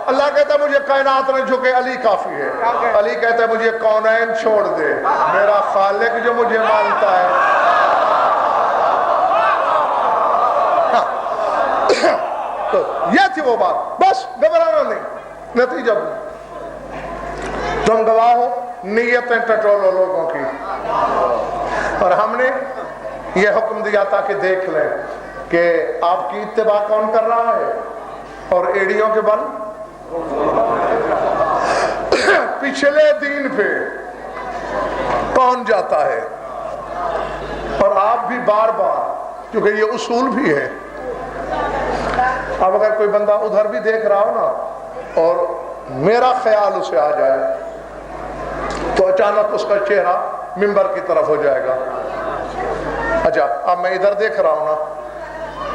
اللہ کہتا ہے مجھے کائنات میں جھکے علی کافی ہے علی کہتا ہے مجھے کونین چھوڑ دے میرا خالق جو مجھے مانتا ہے تو یہ تھی وہ بات بس گھبرانا نہیں نتیجہ تم گواہ ہو نیتیں ٹٹولو لوگوں کی اور ہم نے یہ حکم دیا تھا کہ دیکھ لیں کہ آپ کی اتباع کون کر رہا ہے اور ایڑیوں کے بل پچھلے دین پہ کون جاتا ہے اور آپ بھی بار بار کیونکہ یہ اصول بھی ہے اب اگر کوئی بندہ ادھر بھی دیکھ رہا ہو نا اور میرا خیال اسے آ جائے تو اچانک اس کا چہرہ منبر کی طرف ہو جائے گا اچھا اب میں ادھر دیکھ رہا ہوں نا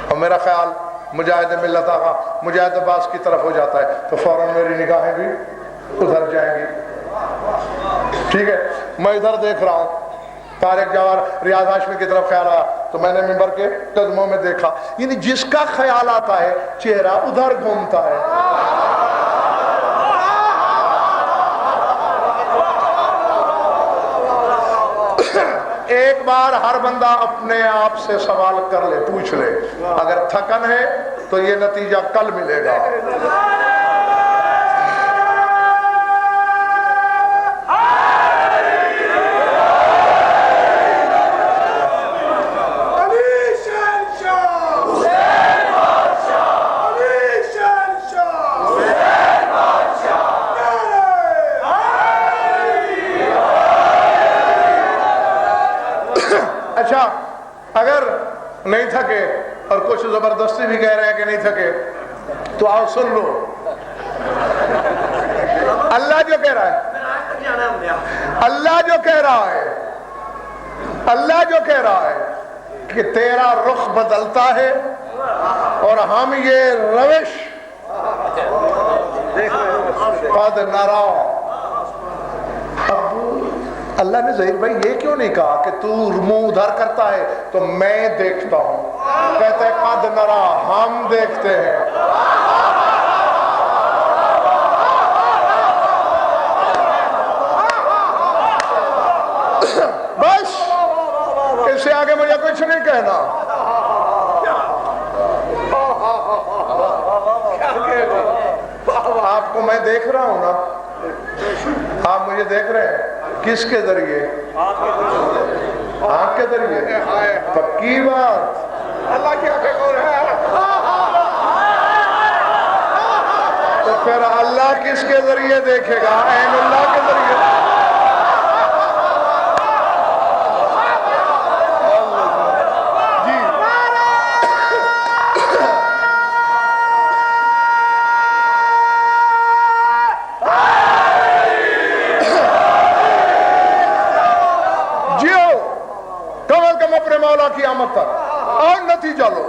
اور میرا خیال مجاہد ملت آقا مجاہد عباس کی طرف ہو جاتا ہے تو فوراً میری نگاہیں بھی ادھر جائیں گی ٹھیک ہے میں ادھر دیکھ رہا ہوں طارق جوار ریاض ہاشمی کی طرف خیال آیا تو میں نے منبر کے قدموں میں دیکھا یعنی جس کا خیال آتا ہے چہرہ ادھر گھومتا ہے ایک بار ہر بندہ اپنے آپ سے سوال کر لے پوچھ لے اگر تھکن ہے تو یہ نتیجہ کل ملے گا اچھا اگر نہیں تھکے اور کچھ زبردستی بھی کہہ رہے ہیں کہ نہیں تھکے تو آؤ سن لو اللہ جو کہہ رہا ہے اللہ جو کہہ رہا ہے کہ تیرا رخ بدلتا ہے اور ہم یہ روش قد نرا اللہ نے ظہیر بھائی یہ کیوں نہیں کہا کہ تو منہ ادھر کرتا ہے تو میں دیکھتا ہوں کہتے ہیں قد نرا ہم دیکھتے ہیں بس اس سے آگے مجھے کچھ نہیں کہنا آپ کو میں دیکھ رہا ہوں نا، آپ مجھے دیکھ رہے ہیں کس کے ذریعے؟ آنکھ کے ذریعے؟ پکی بات، اللہ کی آنکھیں کون ہے؟ تو پھر اللہ کس کے ذریعے دیکھے گا؟ عین اللہ کے ذریعے۔ مولا کی آمد تک اور نتیجہ لو،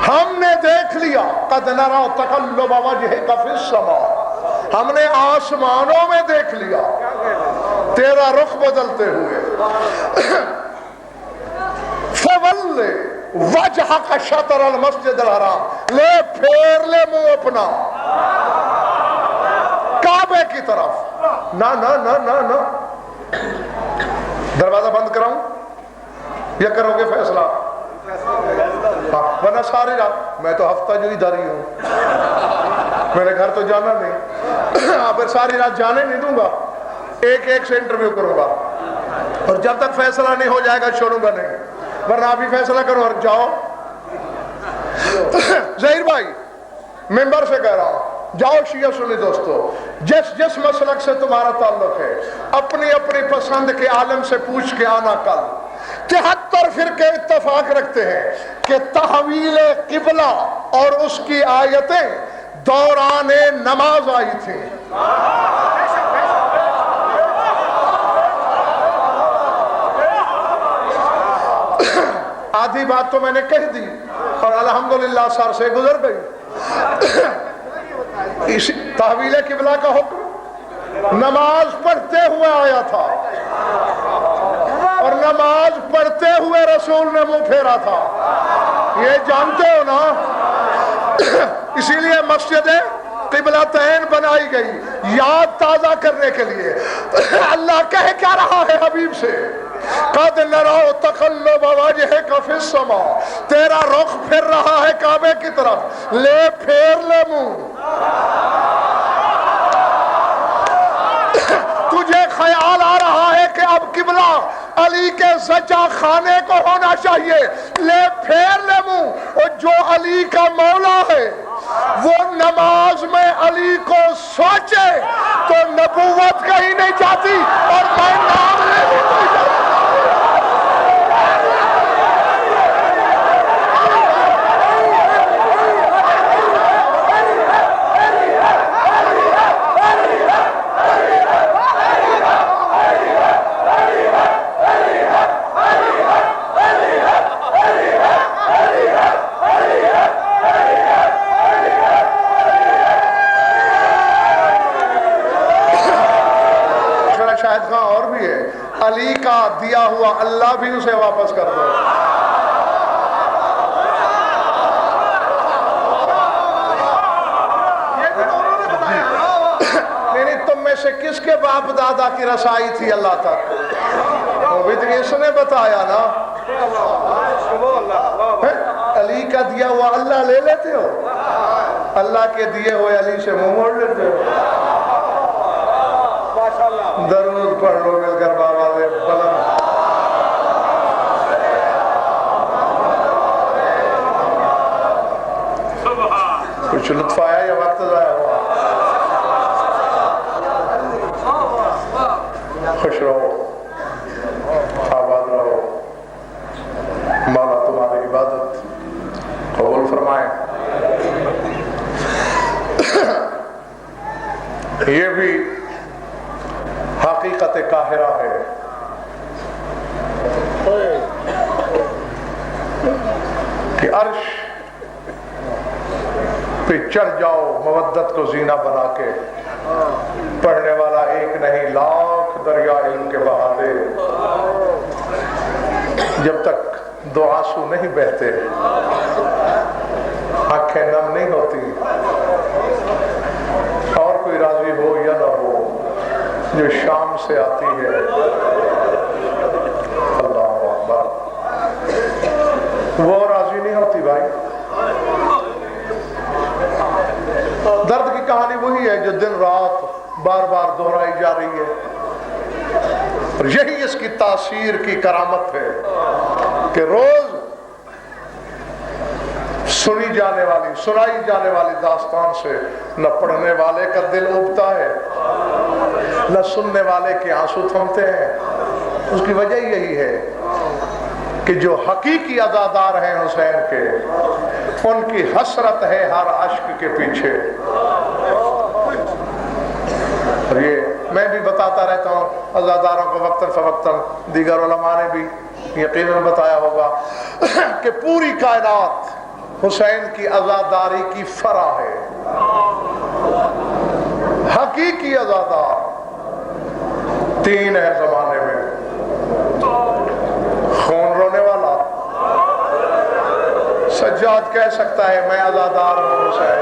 ہم نے دیکھ لیا قد نرى تقلب وجهك في السماء، ہم نے آسمانوں میں دیکھ لیا تیرا رخ بدلتے ہوئے۔ فول وجهك شطر المسجد الحرام، لے پھیر لے منہ اپنا کعبے کی طرف۔ نہ نہ نہ نہ نہ، دروازہ بند کراؤں یا کرو گے فیصلہ؟ ورنہ ساری رات، میں تو ہفتہ جو ادھر ہی ہوں، میرے گھر تو جانا نہیں، پھر ساری رات جانے نہیں دوں گا، ایک ایک سے انٹرویو کروں گا، اور جب تک فیصلہ نہیں ہو جائے گا چھوڑوں گا نہیں، ورنہ آپ ہی فیصلہ کرو اور جاؤ۔ ظہیر بھائی ممبر سے کہہ رہا ہوں، جاؤ شیعہ سنی دوستو، جس مسلک سے تمہارا تعلق ہے اپنی اپنی پسند کے عالم سے پوچھ کے آنا۔ کل 73 فرقے اتفاق رکھتے ہیں کہ تحویل قبلہ اور اس کی آیتیں دوران نماز آئی تھی۔ آدھی بات تو میں نے کہہ دی اور الحمدللہ سر سے گزر گئی۔ تحویل قبلہ کا حکم نماز پڑھتے ہوئے آیا تھا، اور نماز پڑھتے ہوئے رسول نے منہ پھیرا تھا، یہ جانتے ہو نا؟ اسی لیے مسجد قبلتین بنائی گئی، یاد تازہ کرنے کے لیے۔ اللہ کہہ کیا رہا ہے حبیب سے؟ قد نرى تقلب وجهك في السماء، تیرا رخ پھر رہا ہے کعبے کی طرف، لے پھیر لے منہ۔ تجھے خیال آ رہا ہے کہ اب قبلہ علی کے سجا خانے کو ہونا چاہیے، لے پھیر لے منہ۔ اور جو علی کا مولا ہے وہ نماز میں علی کو سوچے تو نبوت کہیں نہیں جاتی، اور میں نام لے بھی نہیں جاتی۔ شاید خواہ اور بھی ہے، علی کا دیا ہوا اللہ بھی اسے واپس کر دو۔ نہیں، تم میں سے کس کے باپ دادا کی رسائی تھی اللہ تک؟ وہ بھی تو اس نے بتایا نا۔ علی کا دیا ہوا اللہ لے لیتے ہو، اللہ کے دیے ہوئے علی سے منہ موڑ لیتے ہو۔ درود پڑھ لو مل کر بابا دے بلند۔ کچھ لطف آیا یا وقت ضائع ہوا؟ خوش رہو، آباد رہو، مولا تمہاری عبادت قبول فرمائے۔ یہ بھی حقیقت قاہرہ ہے کہ عرش پہ چڑھ جاؤ مودت کو زینہ بنا کے، پڑھنے والا ایک نہیں لاکھ دریا علم کے بہا دے، جب تک دو آنسو نہیں بہتے آنکھیں نم نہیں ہوتی، اور کوئی راضی ہو یا نہ ہو جو شام سے آتی ہے۔ اللہ اکبر، وہ راضی نہیں ہوتی بھائی۔ درد کی دن رات بار بار دہرائی جا رہی ہے. اور یہی اس کی تاثیر کی کرامت ہے کہ روز سنی جانے والی سنائی جانے والی داستان سے نہ پڑھنے والے کا دل اُبتا ہے نہ سننے والے کے آنسو تھمتے ہیں. اس کی وجہ یہی ہے کہ جو حقیقی عزادار ہیں حسین کے ان کی حسرت ہے ہر عشق کے پیچھے. اور یہ میں بھی بتاتا رہتا ہوں عزاداروں کو وقتاً فوقتاً, دیگر علماء نے بھی یقیناً بتایا ہوگا کہ پوری کائنات حسین کی عزاداری کی فرح ہے. حقیقی عزادار تین ہے زمانے میں, خون رونے والا سجاد کہہ سکتا ہے میں عزادار ہوں حسین.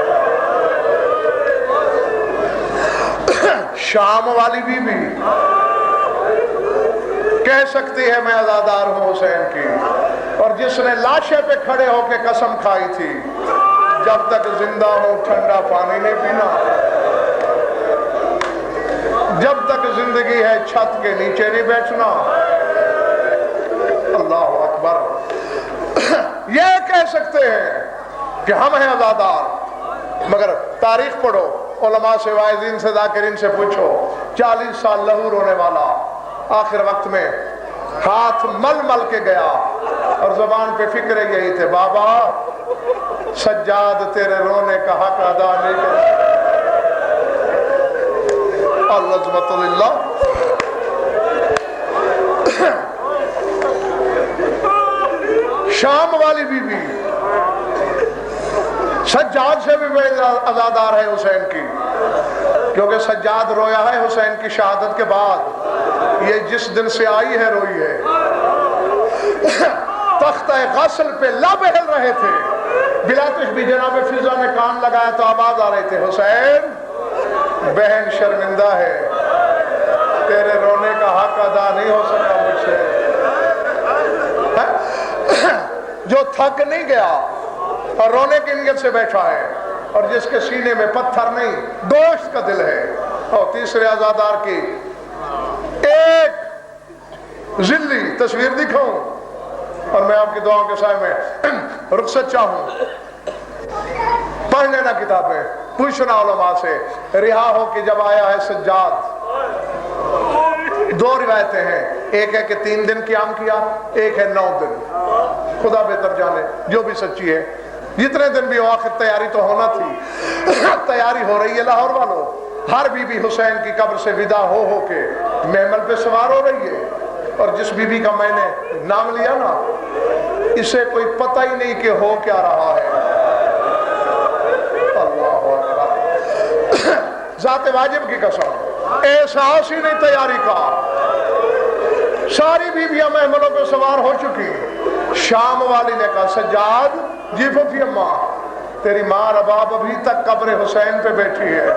شام والی بی بی کہہ سکتی ہے میں عزادار ہوں حسین کی. اور جس نے لاشے پہ کھڑے ہو کے قسم کھائی تھی جب تک زندہ ہوں ٹھنڈا پانی نہیں پینا, جب تک زندگی ہے چھت کے نیچے نہیں بیٹھنا. اللہ اکبر. یہ کہہ سکتے ہیں کہ ہم ہیں عزادار, مگر تاریخ پڑھو, علماء سے, واعظین سے, ذاکرین سے پوچھو, 40 سال لہو رونے والا آخر وقت میں ہاتھ مل مل کے گیا اور زبان پہ فکر یہی تھے, بابا سجاد تیرے رونے کا حق ادا نہیں کرتا. العظمت للہ. شام والی بی بی سجاد سے بھی بڑے عزادار ہے حسین کی, کیونکہ سجاد رویا ہے حسین کی شہادت کے بعد. یہ جس دن سے آئی ہے روئی ہے. تختہ غسل پہ لابہل رہے تھے, بلا تشبیہ جناب فضا نے کان لگایا تو آواز آ رہے تھے, حسین بہن شرمندہ ہے, تیرے رونے کا حق ادا نہیں ہو سکا مجھ سے. جو تھک نہیں گیا اور رونے کی نیت سے بیٹھا ہے, اور جس کے سینے میں پتھر نہیں گوشت کا دل ہے. اور تیسرے عزادار کی ایک ذلی تصویر دکھاؤں, اور میں آپ کی دعاؤں کے سائے میں رخصت چاہوں, پڑھ لینا کتابیں, پوچھنا علماء سے, رہا ہو کہ جب آیا ہے سجاد. دو روایتیں ہیں, ایک ہے کہ 3 دن قیام کیا, ایک ہے 9 دن. خدا بہتر جانے جو بھی سچی ہے. جتنے دن بھی ہو آخر تیاری تو ہونا تھی. تیاری ہو رہی ہے لاہور والوں. ہر بی بی حسین کی قبر سے ودا ہو کے محمل پہ سوار ہو رہی ہے, اور جس بی بی کا میں نے نام لیا نا, اسے کوئی پتہ ہی نہیں کہ ہو کیا رہا ہے. اللہ اکبر. ذات واجب کی قسم احساس ہی نہیں تیاری کا. ساری بیویاں محملوں پہ سوار ہو چکی. شام والی نے کہا سجاد جی پھوپھی اماں, تیری ماں رباب ابھی تک قبر حسین پہ بیٹھی ہے.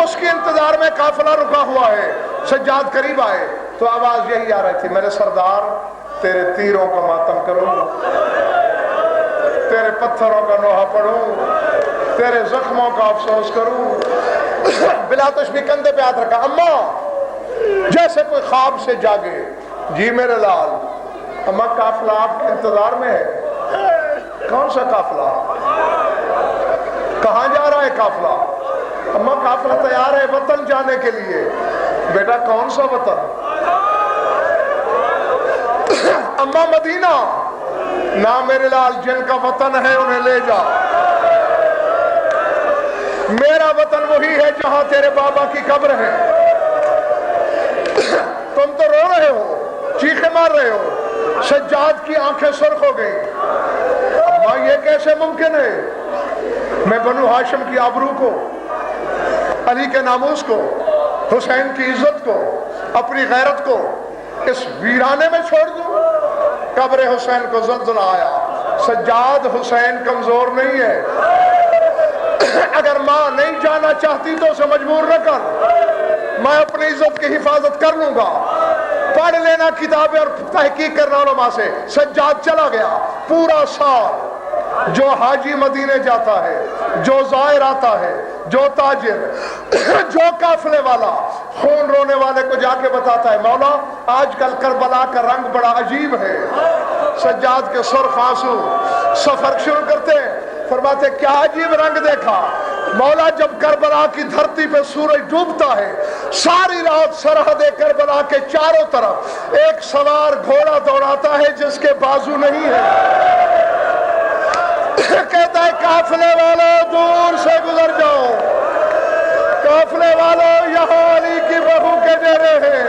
اس کے انتظار میں قافلہ رکا ہوا ہے. سجاد قریب آئے تو آواز یہی آ رہی تھی, میرے سردار تیرے تیروں کا ماتم کروں, تیرے پتھروں کا نوحہ پڑھوں, تیرے زخموں کا افسوس کروں. بلا تشبیہ کندھے پہ ہاتھ رکھا, اماں جیسے کوئی خواب سے جاگے. جی میرے لال. اماں قافلہ آپ کے انتظار میں ہے. کون سا قافلہ؟ کہاں جا رہا ہے قافلہ؟ اماں قافلہ تیار ہے وطن جانے کے لیے. بیٹا کون سا وطن؟ اماں مدینہ. نہ میرے لال, جن کا وطن ہے انہیں لے جا. میرا وطن وہی ہے جہاں تیرے بابا کی قبر ہے. تم تو رو رہے ہو, چیخیں مار رہے ہو. سجاد کی آنکھیں سرخ ہو گئی. اماں یہ کیسے ممکن ہے؟ میں بنو ہاشم کی آبرو کو, علی کے ناموس کو, حسین کی عزت کو, اپنی غیرت کو اس ویرانے میں چھوڑ دوں؟ قبر حسین کو زلزلہ آیا. سجاد حسین کمزور نہیں ہے. اگر ماں نہیں جانا چاہتی تو اسے مجبور نہ کر, میں اپنی عزت کی حفاظت کر لوں گا. پڑھ لینا کتابیں اور تحقیق کرنا علماء سے. سجاد چلا گیا. پورا سال جو حاجی مدینے جاتا ہے جو زائر آتا ہے، جو تاجر، جو قافلے والا خون رونے والے کو جا کے بتاتا ہے مولا آج کل کربلا کا رنگ بڑا عجیب ہے، سجاد کے سرخ آنسو سفر شروع کرتے ہیں، فرماتے کیا عجیب رنگ دیکھا مولا؟ جب کربلا کی دھرتی پہ سورج ڈوبتا ہے ساری رات سرحد کربلا کے چاروں طرف ایک سوار گھوڑا دوڑاتا ہے جس کے بازو نہیں ہے، کہتا ہے قافلے والوں دور سے گزر جاؤ، قافلے والوں یہاں علی کی بہو کے ڈیرے ہیں۔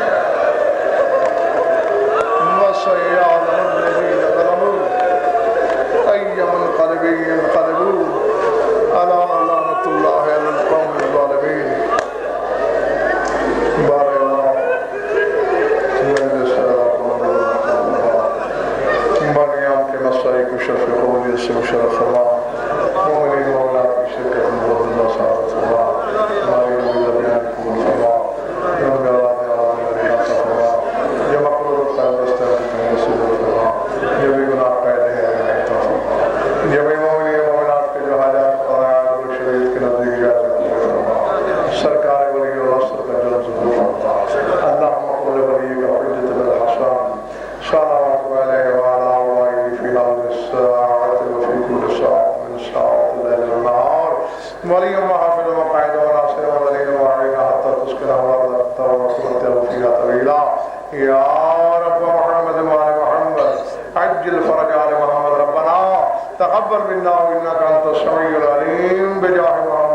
تقبل منا انك انت السميع العليم بجاه محمد